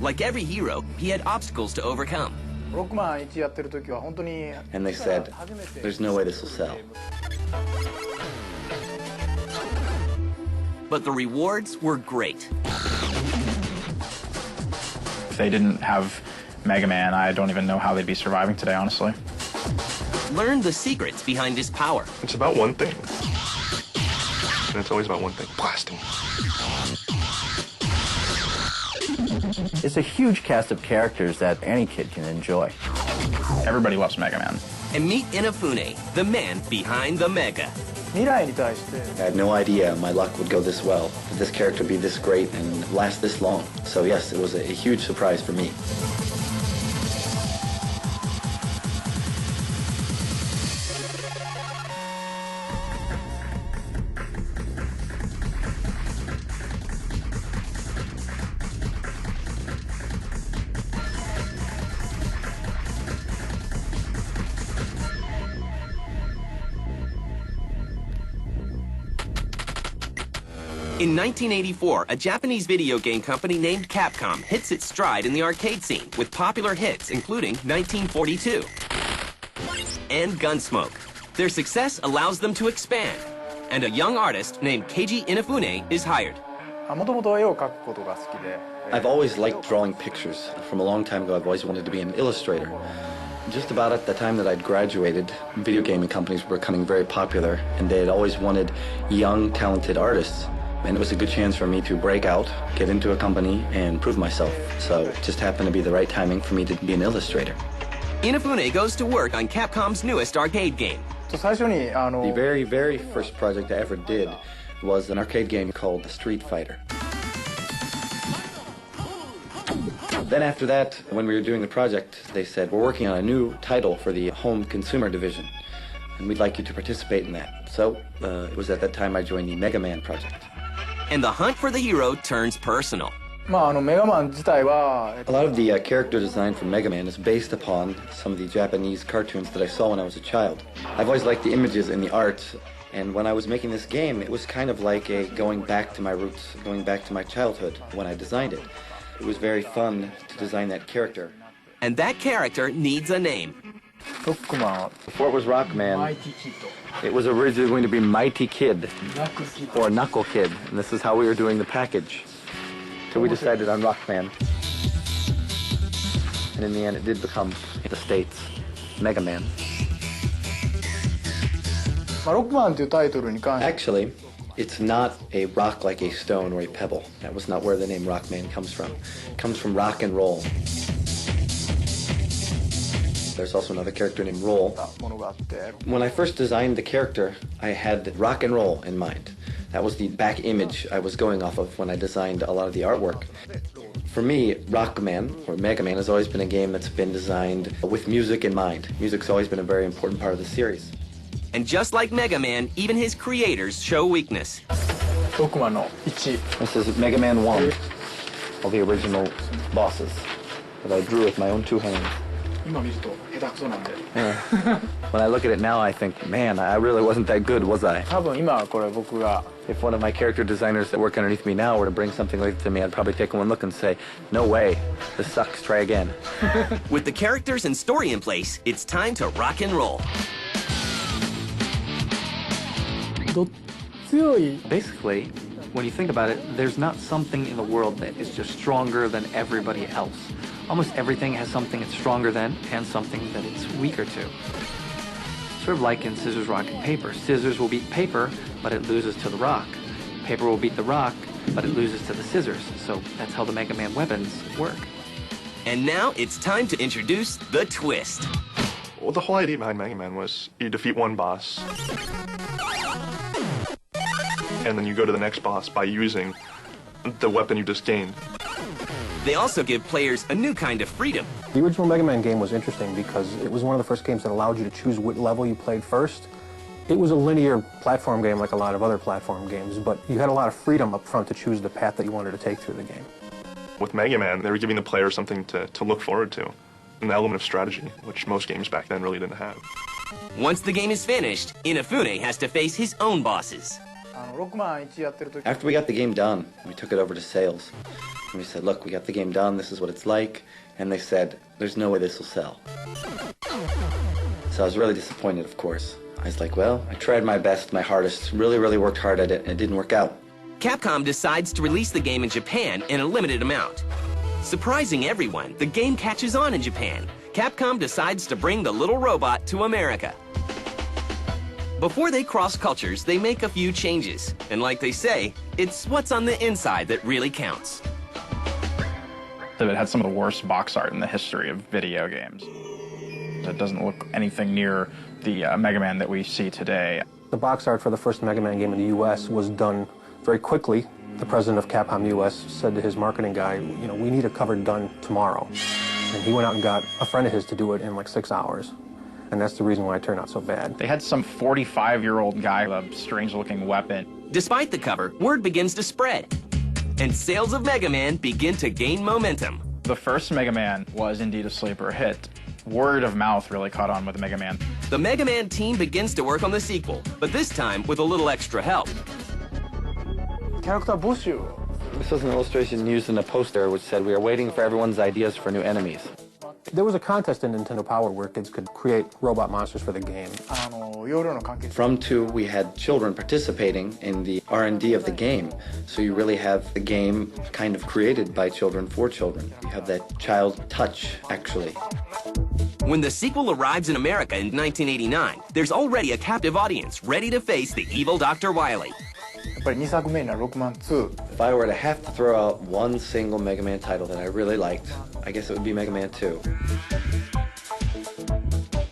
Like every hero, he had obstacles to overcome. And they said, there's no way this will sell. But the rewards were great. If they didn't have Mega Man, I don't even know how they'd be surviving today, honestly. Learn the secrets behind his power. It's about one thing. And it's always about one thing, blasting. It's a huge cast of characters that any kid can enjoy. Everybody loves Mega Man. And meet Inafune, the man behind the Mega. I had no idea my luck would go this well, that this character would be this great and last this long. So yes, it was a huge surprise for me. In 1984, a Japanese video game company named Capcom hits its stride in the arcade scene with popular hits including 1942 and Gunsmoke. Their success allows them to expand, and a young artist named Keiji Inafune is hired. I've always liked drawing pictures. From a long time ago, I've always wanted to be an illustrator. Just about at the time that I'd graduated, video gaming companies were becoming very popular, and they had always wanted young, talented artists. And it was a good chance for me to break out, get into a company, and prove myself. So it just happened to be the right timing for me to be an illustrator. Inafune goes to work on Capcom's newest arcade game. The very, very first project I ever did was an arcade game called Street Fighter. Then after that, when we were doing the project, they said, we're working on a new title for the home consumer division, and we'd like you to participate in that. So it was at that time I joined the Mega Man project. And the hunt for the hero turns personal. A lot of the character design for Mega Man is based upon some of the Japanese cartoons that I saw when I was a child. I've always liked the images and the art, and when I was making this game, it was kind of like going back to my roots, going back to my childhood when I designed it. It was very fun to design that character. And that character needs a name. Before it was Rockman, it was originally going to be Mighty Kid, or Knuckle Kid, and this is how we were doing the package. So we decided on Rockman. And in the end, it did become the States, Mega Man. Actually, it's not a rock like a stone or a pebble. That was not where the name Rockman comes from. It comes from rock and roll. There's also another character named Roll. When I first designed the character, I had rock and roll in mind. That was the back image I was going off of when I designed a lot of the artwork. For me, Rockman, or Mega Man, has always been a game that's been designed with music in mind. Music's always been a very important part of the series. And just like Mega Man, even his creators show weakness. This is Mega Man 1, all the original bosses that I drew with my own two hands. Yeah. When I look at it now, I think, man, I really wasn't that good, was I? If one of my character designers that work underneath me now were to bring something like that to me, I'd probably take one look and say, no way, this sucks, try again. With the characters and story in place, it's time to rock and roll. Basically, when you think about it, there's not something in the world that is just stronger than everybody else. Almost everything has something it's stronger than and something that it's weaker to. Sort of like in scissors, rock, and paper. Scissors will beat paper, but it loses to the rock. Paper will beat the rock, but it loses to the scissors. So that's how the Mega Man weapons work. And now it's time to introduce the twist. Well, the whole idea behind Mega Man was you defeat one boss, and then you go to the next boss by using the weapon you just gained. They also give players a new kind of freedom. The original Mega Man game was interesting because it was one of the first games that allowed you to choose what level you played first. It was a linear platform game like a lot of other platform games, but you had a lot of freedom up front to choose the path that you wanted to take through the game. With Mega Man, they were giving the player something to look forward to, an element of strategy, which most games back then really didn't have. Once the game is finished, Inafune has to face his own bosses. After we got the game done, we took it over to sales. And we said, look, we got the game done, this is what it's like. And they said, there's no way this will sell. So I was really disappointed, of course. I was like, well, I tried my best, my hardest, really, really worked hard at it, and it didn't work out. Capcom decides to release the game in Japan in a limited amount. Surprising everyone, the game catches on in Japan. Capcom decides to bring the little robot to America. Before they cross cultures, they make a few changes. And like they say, it's what's on the inside that really counts. It had some of the worst box art in the history of video games. It doesn't look anything near the Mega Man that we see today. The box art for the first Mega Man game in the U.S. was done very quickly. The president of Capcom U.S. said to his marketing guy, you know, we need a cover done tomorrow. And he went out and got a friend of his to do it in like 6 hours. And that's the reason why it turned out so bad. They had some 45-year-old guy with a strange-looking weapon. Despite the cover, word begins to spread. And sales of Mega Man begin to gain momentum. The first Mega Man was indeed a sleeper hit. Word of mouth really caught on with Mega Man. The Mega Man team begins to work on the sequel, but this time with a little extra help. This was an illustration used in a poster which said, we are waiting for everyone's ideas for new enemies. There was a contest in Nintendo Power where kids could create robot monsters for the game. From 2, we had children participating in the R&D of the game. So you really have the game kind of created by children for children. You have that child touch, actually. When the sequel arrives in America in 1989, there's already a captive audience ready to face the evil Dr. Wily. If I were to have to throw out one single Mega Man title that I really liked, I guess it would be Mega Man 2.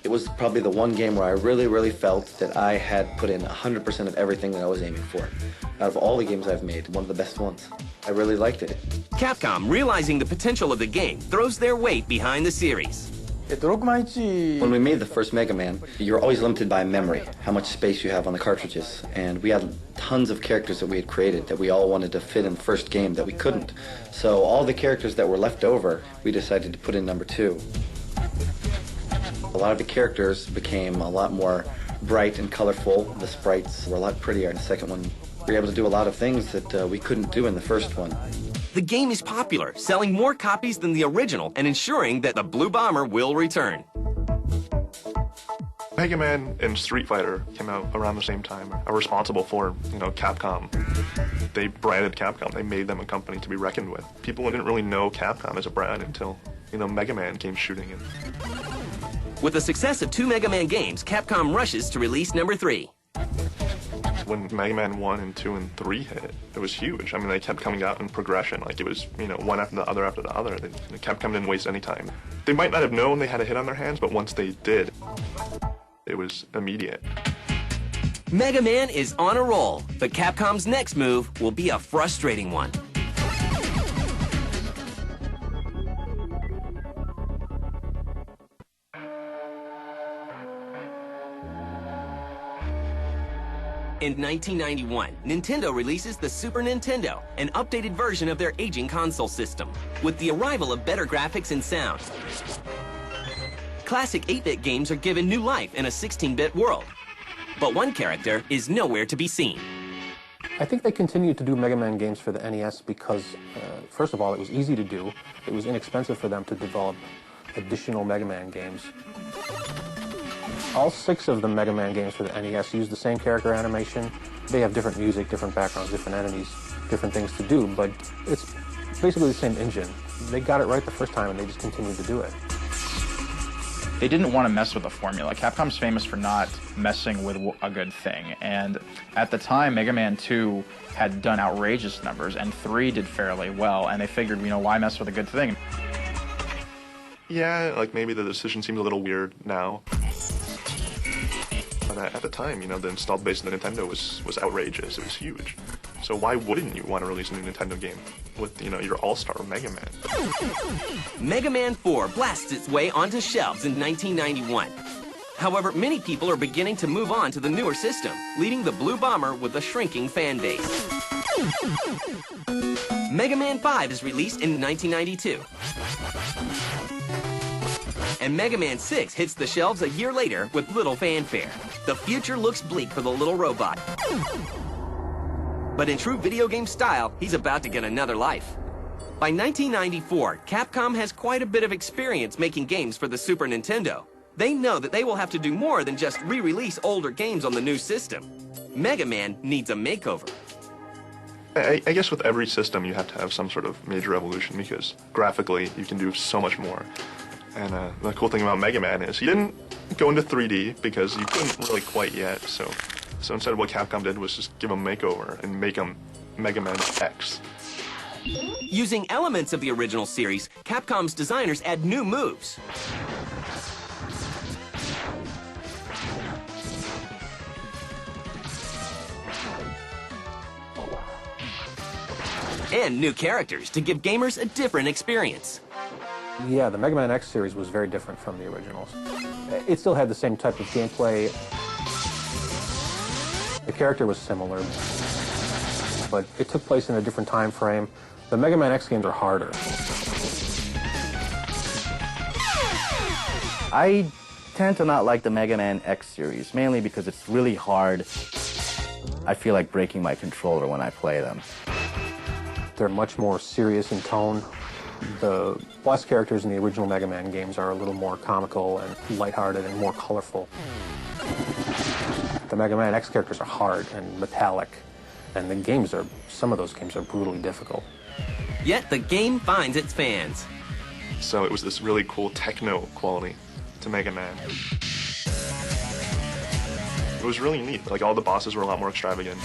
It was probably the one game where I really felt that I had put in 100% of everything that I was aiming for. Out of all the games I've made, one of the best ones. I really liked it. Capcom, realizing the potential of the game, throws their weight behind the series. When we made the first Mega Man, you're always limited by memory, how much space you have on the cartridges. And we had tons of characters that we had created that we all wanted to fit in the first game that we couldn't. So all the characters that were left over, we decided to put in number 2. A lot of the characters became a lot more bright and colorful. The sprites were a lot prettier in the second one. We were able to do a lot of things that we couldn't do in the first one. The game is popular, selling more copies than the original and ensuring that the Blue Bomber will return. Mega Man and Street Fighter came out around the same time, are responsible for, Capcom. They branded Capcom. They made them a company to be reckoned with. People didn't really know Capcom as a brand until, Mega Man came shooting in. With the success of 2 Mega Man games, Capcom rushes to release number 3. When Mega Man 1 and 2 and 3 hit, it was huge. I mean, they kept coming out in progression. Like, it was, one after the other after the other. Capcom didn't waste any time. They might not have known they had a hit on their hands, but once they did, it was immediate. Mega Man is on a roll, but Capcom's next move will be a frustrating one. In 1991, Nintendo releases the Super Nintendo, an updated version of their aging console system, with the arrival of better graphics and sound. Classic 8-bit games are given new life in a 16-bit world, but one character is nowhere to be seen. I think they continued to do Mega Man games for the NES because, first of all, it was easy to do. It was inexpensive for them to develop additional Mega Man games. All 6 of the Mega Man games for the NES use the same character animation. They have different music, different backgrounds, different enemies, different things to do, but it's basically the same engine. They got it right the first time and they just continued to do it. They didn't want to mess with the formula. Capcom's famous for not messing with a good thing, and at the time, Mega Man 2 had done outrageous numbers, and 3 did fairly well, and they figured, why mess with a good thing? Yeah, like maybe the decision seems a little weird now. But at the time, the installed base of the Nintendo was outrageous. It was huge. So why wouldn't you want to release a new Nintendo game with, your all-star Mega Man? Mega Man 4 blasts its way onto shelves in 1991. However, many people are beginning to move on to the newer system, leaving the Blue Bomber with a shrinking fan base. Mega Man 5 is released in 1992. And Mega Man 6 hits the shelves a year later with little fanfare. The future looks bleak for the little robot. But in true video game style, he's about to get another life. By 1994, Capcom has quite a bit of experience making games for the Super Nintendo. They know that they will have to do more than just re-release older games on the new system. Mega Man needs a makeover. I guess with every system you have to have some sort of major evolution because graphically you can do so much more. And the cool thing about Mega Man is he didn't go into 3D because you couldn't really quite yet. So instead what Capcom did was just give him a makeover and make him Mega Man X. Using elements of the original series, Capcom's designers add new moves. And new characters to give gamers a different experience. Yeah, the Mega Man X series was very different from the originals. It still had the same type of gameplay. The character was similar, but it took place in a different time frame. The Mega Man X games are harder. I tend to not like the Mega Man X series, mainly because it's really hard. I feel like breaking my controller when I play them. They're much more serious in tone. The boss characters in the original Mega Man games are a little more comical and lighthearted and more colorful. The Mega Man X characters are hard and metallic, and some of those games are brutally difficult. Yet the game finds its fans. So it was this really cool techno quality to Mega Man. It was really neat. Like, all the bosses were a lot more extravagant.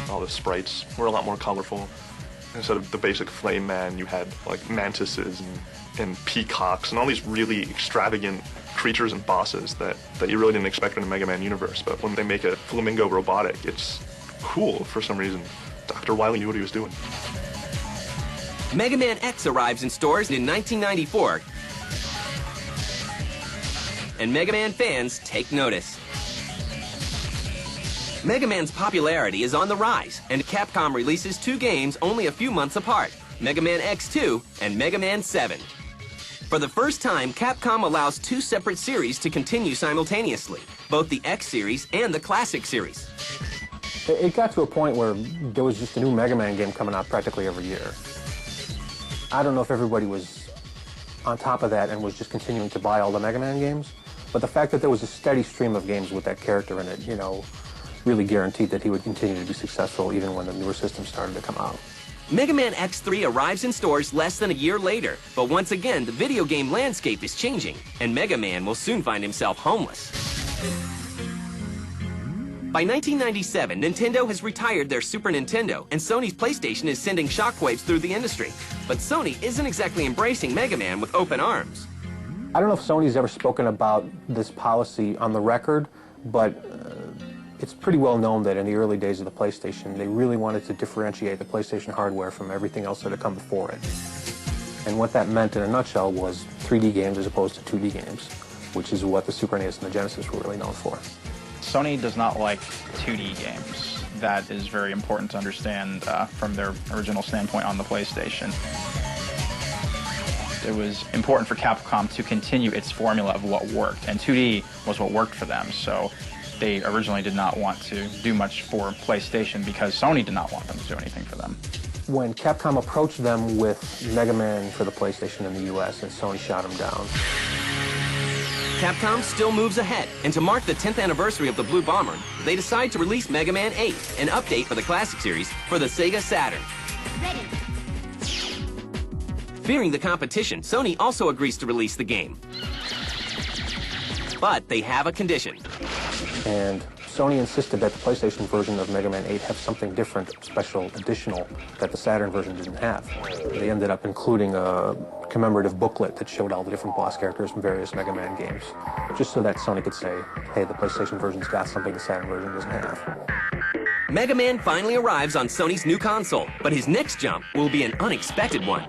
All the sprites were a lot more colorful. Instead of the basic Flame Man, you had like mantises and peacocks and all these really extravagant creatures and bosses that you really didn't expect in the Mega Man universe. But when they make a flamingo robotic, it's cool for some reason. Dr. Wily knew what he was doing. Mega Man X arrives in stores in 1994, and Mega Man fans take notice. Mega Man's popularity is on the rise, and Capcom releases two games only a few months apart, Mega Man X2 and Mega Man 7. For the first time, Capcom allows two separate series to continue simultaneously, both the X series and the Classic series. It got to a point where there was just a new Mega Man game coming out practically every year. I don't know if everybody was on top of that and was just continuing to buy all the Mega Man games, but the fact that there was a steady stream of games with that character in it, really guaranteed that he would continue to be successful even when the newer systems started to come out. Mega Man X3 arrives in stores less than a year later, but once again, the video game landscape is changing, and Mega Man will soon find himself homeless. By 1997, Nintendo has retired their Super Nintendo, and Sony's PlayStation is sending shockwaves through the industry. But Sony isn't exactly embracing Mega Man with open arms. I don't know if Sony's ever spoken about this policy on the record, but it's pretty well known that in the early days of the PlayStation, they really wanted to differentiate the PlayStation hardware from everything else that had come before it. And what that meant in a nutshell was 3D games as opposed to 2D games, which is what the Super NES and the Genesis were really known for. Sony does not like 2D games. That is very important to understand from their original standpoint on the PlayStation. It was important for Capcom to continue its formula of what worked, and 2D was what worked for them. So they originally did not want to do much for PlayStation because Sony did not want them to do anything for them. When Capcom approached them with Mega Man for the PlayStation in the US, and Sony shot them down. Capcom still moves ahead, and to mark the 10th anniversary of the Blue Bomber, they decide to release Mega Man 8, an update for the Classic series, for the Sega Saturn. Ready. Fearing the competition, Sony also agrees to release the game. But they have a condition. And Sony insisted that the PlayStation version of Mega Man 8 have something different, special, additional, that the Saturn version didn't have. They ended up including a commemorative booklet that showed all the different boss characters from various Mega Man games, just so that Sony could say, hey, the PlayStation version's got something the Saturn version doesn't have. Mega Man finally arrives on Sony's new console, but his next jump will be an unexpected one.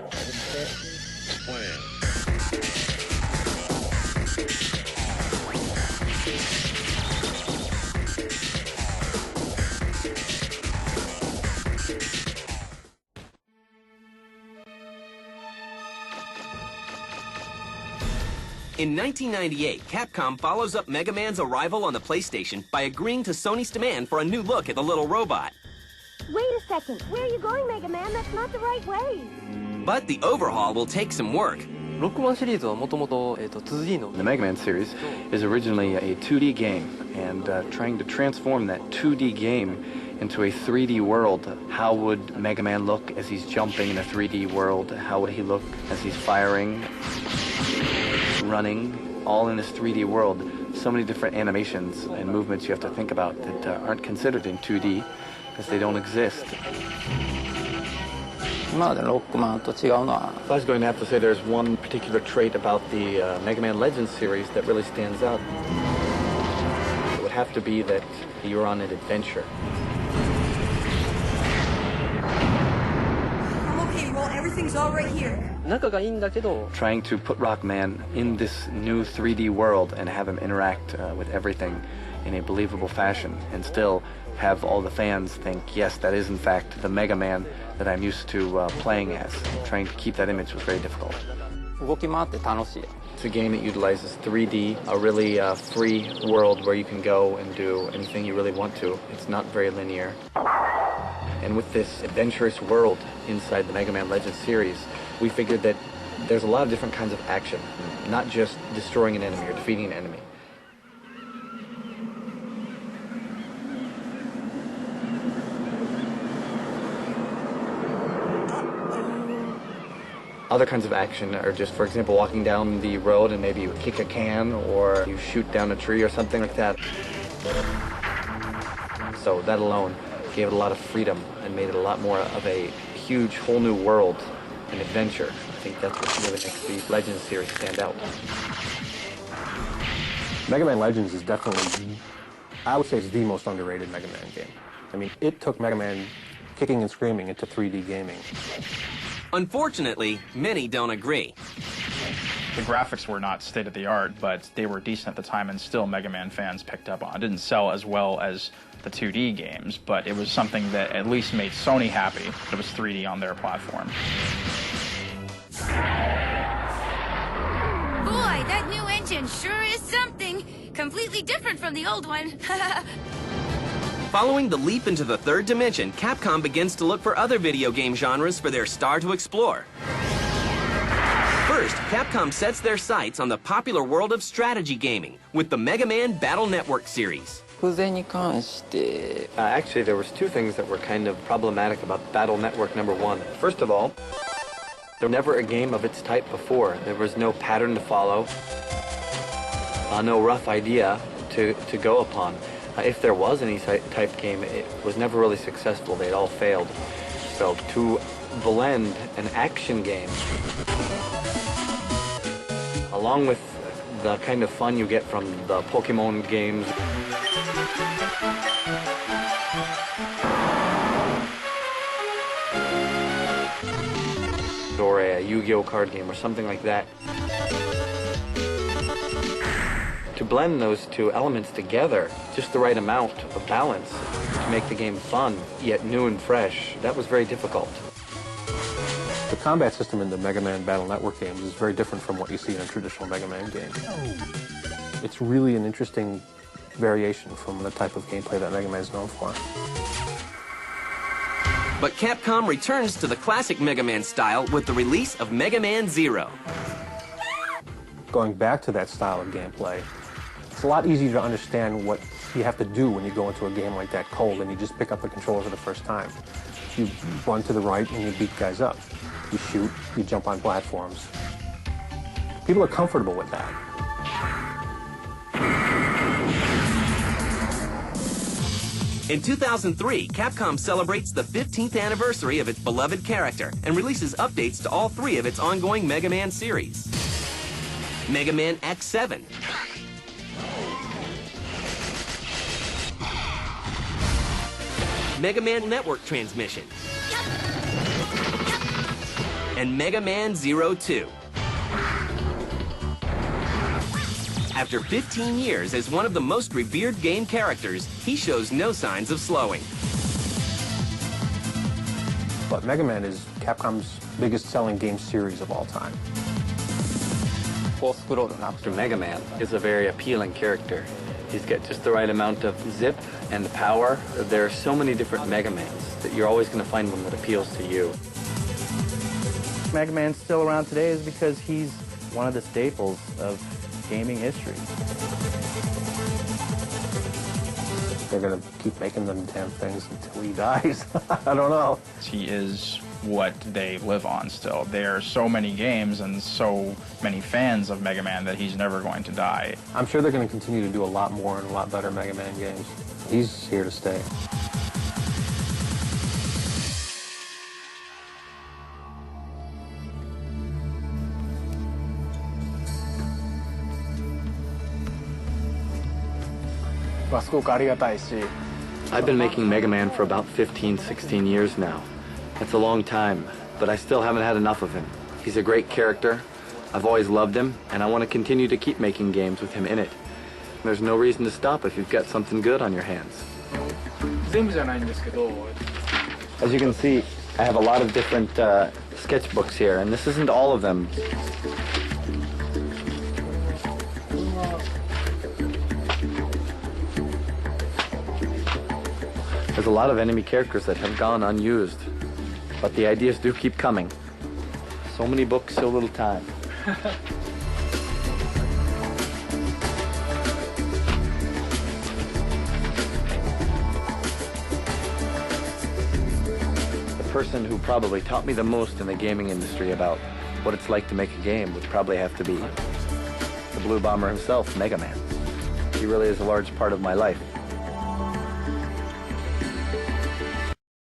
In 1998, Capcom follows up Mega Man's arrival on the PlayStation by agreeing to Sony's demand for a new look at the little robot. Wait a second. Where are you going, Mega Man? That's not the right way. But the overhaul will take some work. The Mega Man series is originally a 2D game, and trying to transform that 2D game into a 3D world. How would Mega Man look as he's jumping in a 3D world? How would he look as he's firing, running, all in this 3D world? So many different animations and movements you have to think about that aren't considered in 2D because they don't exist. If I was going to have to say there's one particular trait about the Mega Man Legends series that really stands out, it would have to be that you're on an adventure. I'm okay, well, everything's all right here. Trying to put Rockman in this new 3D world and have him interact with everything in a believable fashion and still have all the fans think, yes, that is in fact the Mega Man that I'm used to playing as. Trying to keep that image was very difficult. It's a game that utilizes 3D, a really free world where you can go and do anything you really want to. It's not very linear. And with this adventurous world inside the Mega Man Legends series, we figured that there's a lot of different kinds of action, not just destroying an enemy or defeating an enemy. Other kinds of action are just, for example, walking down the road and maybe you kick a can or you shoot down a tree or something like that. So that alone gave it a lot of freedom and made it a lot more of a huge whole new world and adventure. I think that's what really makes the Legends series stand out. Mega Man Legends is definitely, I would say it's the most underrated Mega Man game. I mean, it took Mega Man kicking and screaming into 3D gaming. Unfortunately, many don't agree. The graphics were not state-of-the-art, but they were decent at the time, and still Mega Man fans picked up on. It didn't sell as well as the 2D games, but it was something that at least made Sony happy that it was 3D on their platform. Boy, that new engine sure is something. Completely different from the old one. Following the leap into the third dimension, Capcom begins to look for other video game genres for their star to explore. First, Capcom sets their sights on the popular world of strategy gaming with the Mega Man Battle Network series. Actually, there was two things that were kind of problematic about Battle Network #1. First of all, there was never a game of its type before. There was no pattern to follow, no rough idea to go upon. If there was any type game, it was never really successful. They'd all failed. So to blend an action game along with the kind of fun you get from the Pokemon games or a Yu-Gi-Oh card game or something like that. To blend those two elements together, just the right amount of balance to make the game fun, yet new and fresh, that was very difficult. The combat system in the Mega Man Battle Network games is very different from what you see in a traditional Mega Man game. It's really an interesting variation from the type of gameplay that Mega Man is known for. But Capcom returns to the classic Mega Man style with the release of Mega Man Zero. Going back to that style of gameplay, it's a lot easier to understand what you have to do when you go into a game like that cold and you just pick up the controller for the first time. You run to the right and you beat guys up. You shoot, you jump on platforms. People are comfortable with that. In 2003, Capcom celebrates the 15th anniversary of its beloved character and releases updates to all three of its ongoing Mega Man series. Mega Man X7, Mega Man Network Transmission, and Mega Man Zero 2. After 15 years as one of the most revered game characters, he shows no signs of slowing. But Mega Man is Capcom's biggest selling game series of all time. Mega Man is a very appealing character. He's got just the right amount of zip and power. There are so many different Mega Mans that you're always going to find one that appeals to you. Mega Man's still around today is because he's one of the staples of gaming history. They're going to keep making them damn things until he dies. I don't know. He is what they live on still. There are so many games and so many fans of Mega Man that he's never going to die. I'm sure they're going to continue to do a lot more and a lot better Mega Man games. He's here to stay. I've been making Mega Man for about 15, 16 years now. That's a long time, but I still haven't had enough of him. He's a great character. I've always loved him, and I want to continue to keep making games with him in it. There's no reason to stop if you've got something good on your hands. As you can see, I have a lot of different sketchbooks here, and this isn't all of them. There's a lot of enemy characters that have gone unused, but the ideas do keep coming. So many books, so little time. The person who probably taught me the most in the gaming industry about what it's like to make a game would probably have to be the Blue Bomber himself, Mega Man. He really is a large part of my life.